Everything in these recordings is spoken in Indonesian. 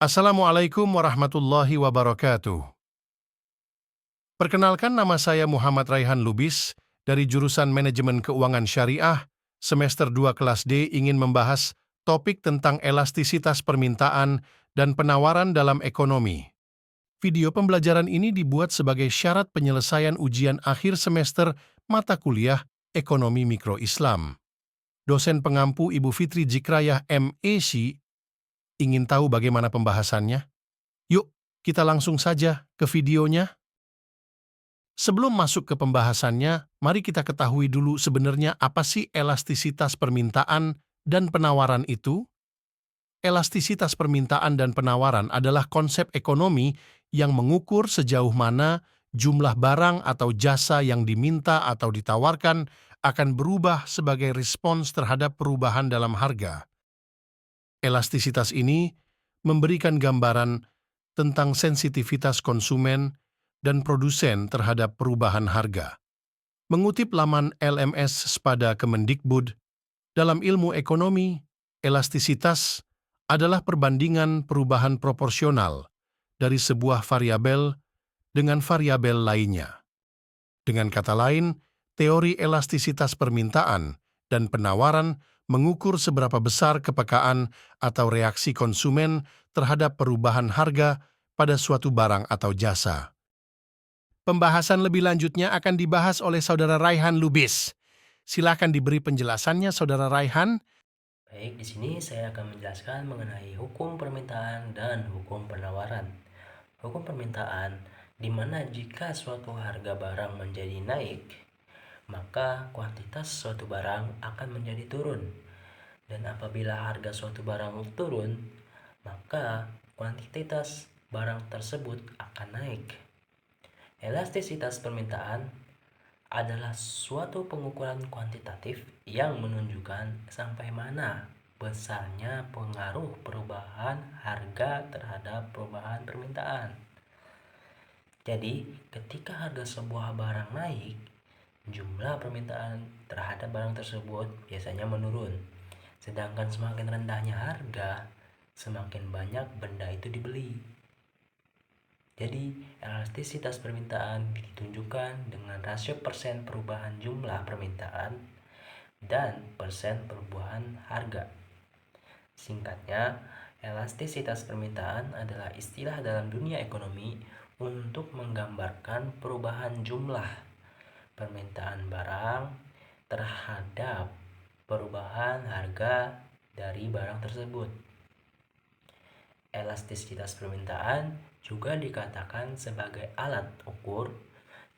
Assalamualaikum warahmatullahi wabarakatuh. Perkenalkan, nama saya Muhammad Raihan Lubis dari jurusan Manajemen Keuangan Syariah, semester 2 kelas D, ingin membahas topik tentang elastisitas permintaan dan penawaran dalam ekonomi. Video pembelajaran ini dibuat sebagai syarat penyelesaian ujian akhir semester mata kuliah Ekonomi Mikro Islam. Dosen pengampu Ibu Fitri Jikrayah MEC ingin tahu bagaimana pembahasannya? Yuk, kita langsung saja ke videonya. Sebelum masuk ke pembahasannya, mari kita ketahui dulu sebenarnya apa sih elastisitas permintaan dan penawaran itu. Elastisitas permintaan dan penawaran adalah konsep ekonomi yang mengukur sejauh mana jumlah barang atau jasa yang diminta atau ditawarkan akan berubah sebagai respons terhadap perubahan dalam harga. Elastisitas ini memberikan gambaran tentang sensitivitas konsumen dan produsen terhadap perubahan harga. Mengutip laman LMS pada Kemendikbud, dalam ilmu ekonomi, elastisitas adalah perbandingan perubahan proporsional dari sebuah variabel dengan variabel lainnya. Dengan kata lain, teori elastisitas permintaan dan penawaran mengukur seberapa besar kepekaan atau reaksi konsumen terhadap perubahan harga pada suatu barang atau jasa. Pembahasan lebih lanjutnya akan dibahas oleh Saudara Raihan Lubis. Silakan diberi penjelasannya, Saudara Raihan. Baik, di sini saya akan menjelaskan mengenai hukum permintaan dan hukum penawaran. Hukum permintaan, di mana jika suatu harga barang menjadi naik, maka kuantitas suatu barang akan menjadi turun. Dan apabila harga suatu barang turun, maka kuantitas barang tersebut akan naik. Elastisitas permintaan adalah suatu pengukuran kuantitatif yang menunjukkan sampai mana besarnya pengaruh perubahan harga terhadap perubahan permintaan. Jadi, ketika harga sebuah barang naik, jumlah permintaan terhadap barang tersebut biasanya menurun. Sedangkan semakin rendahnya harga, semakin banyak benda itu dibeli. Jadi, elastisitas permintaan ditunjukkan dengan rasio persen perubahan jumlah permintaan dan persen perubahan harga. Singkatnya, elastisitas permintaan adalah istilah dalam dunia ekonomi untuk menggambarkan perubahan jumlah permintaan barang terhadap perubahan harga dari barang tersebut. Elastisitas permintaan juga dikatakan sebagai alat ukur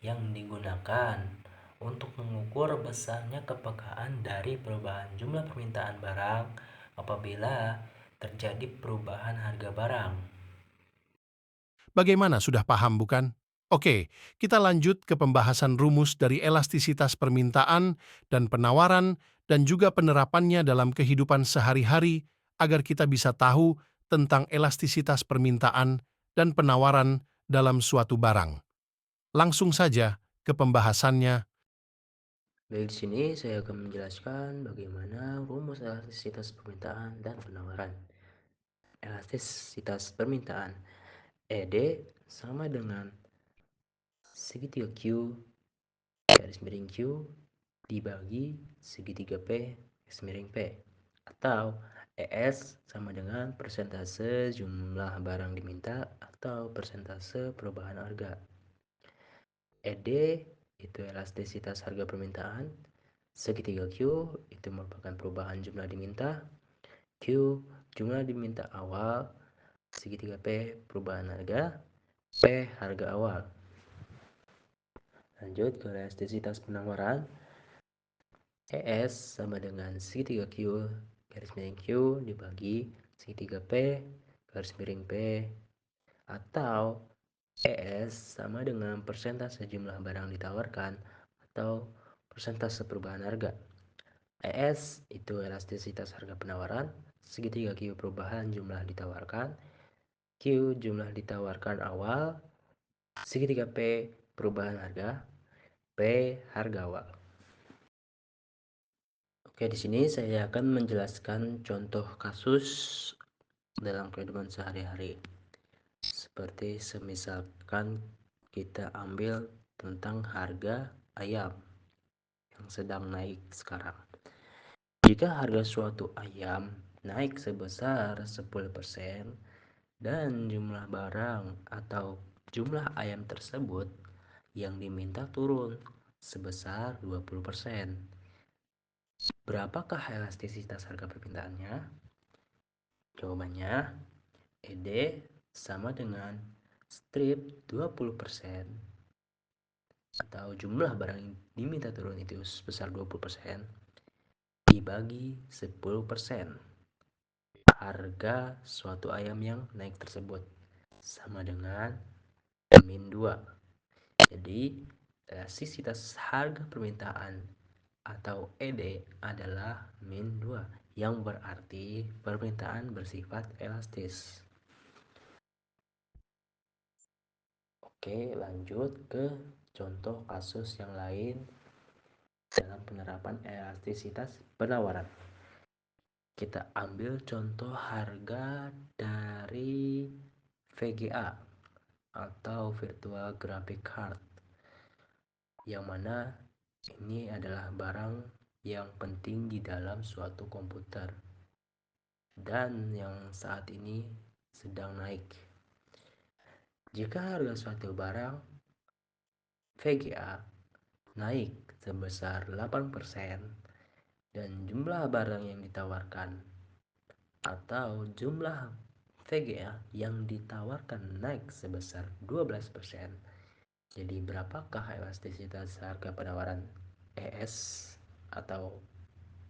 yang digunakan untuk mengukur besarnya kepekaan dari perubahan jumlah permintaan barang apabila terjadi perubahan harga barang. Bagaimana, sudah paham bukan? Oke, kita lanjut ke pembahasan rumus dari elastisitas permintaan dan penawaran dan juga penerapannya dalam kehidupan sehari-hari agar kita bisa tahu tentang elastisitas permintaan dan penawaran dalam suatu barang. Langsung saja ke pembahasannya. Baik, di sini saya akan menjelaskan bagaimana rumus elastisitas permintaan dan penawaran. Elastisitas permintaan ED sama dengan segitiga Q garis miring Q dibagi segitiga P garis miring P, atau ES sama dengan persentase jumlah barang diminta atau persentase perubahan harga. ED itu elastisitas harga permintaan, segitiga Q itu merupakan perubahan jumlah diminta, Q jumlah diminta awal, segitiga P perubahan harga, P harga awal. Lanjut ke elastisitas penawaran. ES sama dengan segitiga Q garis miring Q dibagi segitiga P garis miring P, atau ES sama dengan persentase jumlah barang ditawarkan atau persentase perubahan harga. ES itu elastisitas harga penawaran, segitiga Q perubahan jumlah ditawarkan, Q jumlah ditawarkan awal, segitiga P perubahan harga, P harga awal. Oke, di sini saya akan menjelaskan contoh kasus dalam kehidupan sehari-hari. Seperti semisalkan kita ambil tentang harga ayam yang sedang naik sekarang. Jika harga suatu ayam naik sebesar 10% dan jumlah barang atau jumlah ayam tersebut yang diminta turun sebesar 20%. Berapakah elastisitas harga permintaannya? Jawabannya, ED sama dengan strip 20% atau jumlah barang yang diminta turun itu sebesar 20% dibagi 10% harga suatu ayam yang naik tersebut sama dengan min 2. Jadi, elastisitas harga permintaan atau ED adalah min 2 yang berarti permintaan bersifat elastis. Oke, lanjut ke contoh kasus yang lain dalam penerapan elastisitas penawaran. Kita ambil contoh harga dari VGA atau Virtual Graphic Card, yang mana ini adalah barang yang penting di dalam suatu komputer dan yang saat ini sedang naik. Jika harga suatu barang VGA naik sebesar 8% dan jumlah barang yang ditawarkan atau jumlah VGA yang ditawarkan naik sebesar 12%. Jadi berapakah elastisitas harga penawaran ES atau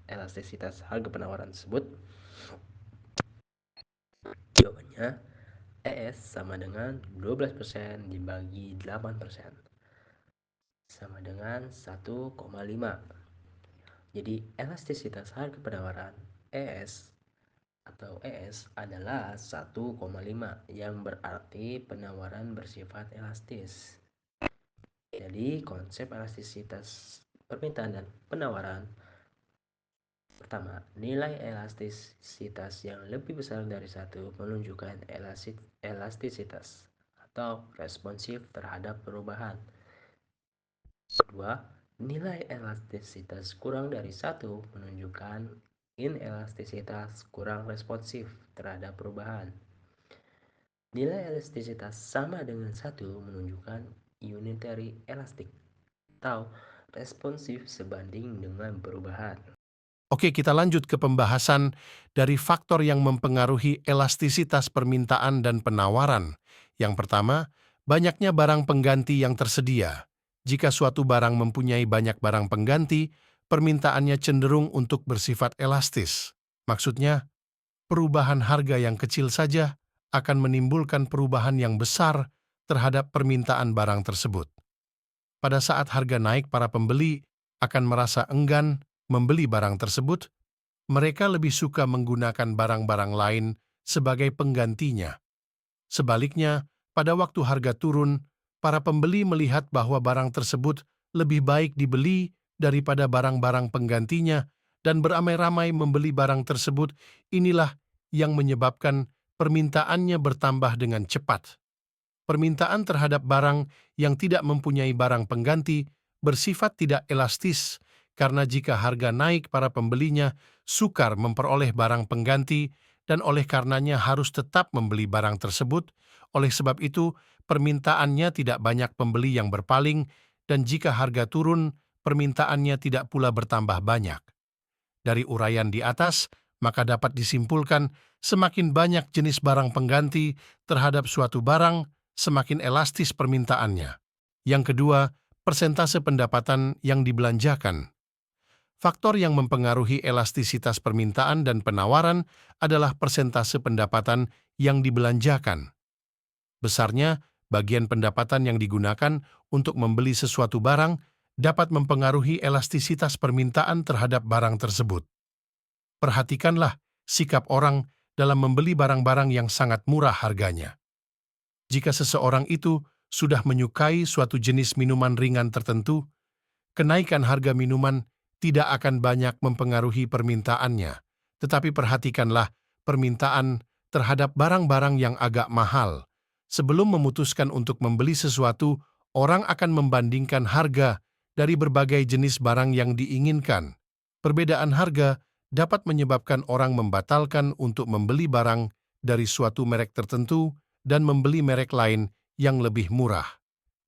elastisitas harga penawaran tersebut? Jawabannya, ES sama dengan 12% dibagi 8% sama dengan 1,5. Jadi elastisitas harga penawaran ES atau ES adalah 1,5 yang berarti penawaran bersifat elastis. Jadi konsep elastisitas permintaan dan penawaran: pertama, nilai elastisitas yang lebih besar dari 1 menunjukkan elastisitas atau responsif terhadap perubahan. Kedua, nilai elastisitas kurang dari 1 menunjukkan inelastisitas kurang responsif terhadap perubahan. Nilai elastisitas sama dengan 1 menunjukkan unitary elastic atau responsif sebanding dengan perubahan. Oke, kita lanjut ke pembahasan dari faktor yang mempengaruhi elastisitas permintaan dan penawaran. Yang pertama, banyaknya barang pengganti yang tersedia. Jika suatu barang mempunyai banyak barang pengganti, permintaannya cenderung untuk bersifat elastis. Maksudnya, perubahan harga yang kecil saja akan menimbulkan perubahan yang besar terhadap permintaan barang tersebut. Pada saat harga naik, para pembeli akan merasa enggan membeli barang tersebut. Mereka lebih suka menggunakan barang-barang lain sebagai penggantinya. Sebaliknya, pada waktu harga turun, para pembeli melihat bahwa barang tersebut lebih baik dibeli daripada barang-barang penggantinya dan beramai-ramai membeli barang tersebut. Inilah yang menyebabkan permintaannya bertambah dengan cepat. Permintaan terhadap barang yang tidak mempunyai barang pengganti bersifat tidak elastis, karena jika harga naik, para pembelinya sukar memperoleh barang pengganti dan oleh karenanya harus tetap membeli barang tersebut. Oleh sebab itu, permintaannya tidak banyak pembeli yang berpaling, dan jika harga turun, permintaannya tidak pula bertambah banyak. Dari uraian di atas, maka dapat disimpulkan semakin banyak jenis barang pengganti terhadap suatu barang, semakin elastis permintaannya. Yang kedua, persentase pendapatan yang dibelanjakan. Faktor yang mempengaruhi elastisitas permintaan dan penawaran adalah persentase pendapatan yang dibelanjakan. Besarnya bagian pendapatan yang digunakan untuk membeli sesuatu barang dapat mempengaruhi elastisitas permintaan terhadap barang tersebut. Perhatikanlah sikap orang dalam membeli barang-barang yang sangat murah harganya. Jika seseorang itu sudah menyukai suatu jenis minuman ringan tertentu, kenaikan harga minuman tidak akan banyak mempengaruhi permintaannya. Tetapi perhatikanlah, permintaan terhadap barang-barang yang agak mahal. Sebelum memutuskan untuk membeli sesuatu, orang akan membandingkan harga dari berbagai jenis barang yang diinginkan. Perbedaan harga dapat menyebabkan orang membatalkan untuk membeli barang dari suatu merek tertentu dan membeli merek lain yang lebih murah.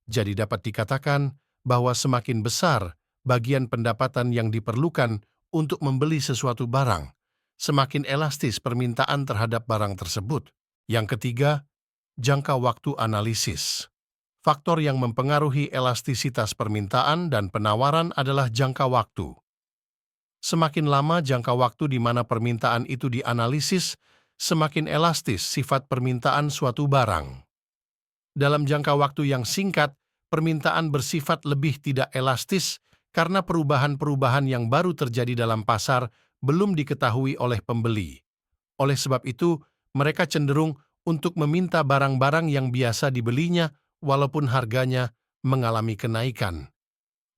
Jadi dapat dikatakan bahwa semakin besar bagian pendapatan yang diperlukan untuk membeli sesuatu barang, semakin elastis permintaan terhadap barang tersebut. Yang ketiga, jangka waktu analisis. Faktor yang mempengaruhi elastisitas permintaan dan penawaran adalah jangka waktu. Semakin lama jangka waktu di mana permintaan itu dianalisis, semakin elastis sifat permintaan suatu barang. Dalam jangka waktu yang singkat, permintaan bersifat lebih tidak elastis karena perubahan-perubahan yang baru terjadi dalam pasar belum diketahui oleh pembeli. Oleh sebab itu, mereka cenderung untuk meminta barang-barang yang biasa dibelinya walaupun harganya mengalami kenaikan.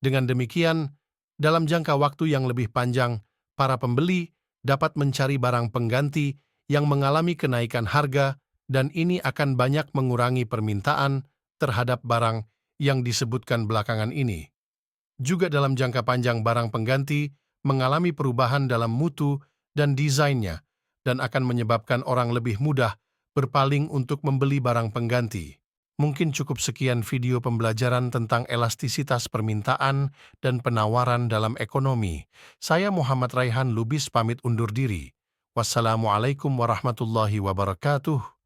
Dengan demikian, dalam jangka waktu yang lebih panjang, para pembeli dapat mencari barang pengganti yang mengalami kenaikan harga dan ini akan banyak mengurangi permintaan terhadap barang yang disebutkan belakangan ini. Juga dalam jangka panjang barang pengganti mengalami perubahan dalam mutu dan desainnya dan akan menyebabkan orang lebih mudah berpaling untuk membeli barang pengganti. Mungkin cukup sekian video pembelajaran tentang elastisitas permintaan dan penawaran dalam ekonomi. Saya Muhammad Raihan Lubis pamit undur diri. Wassalamualaikum warahmatullahi wabarakatuh.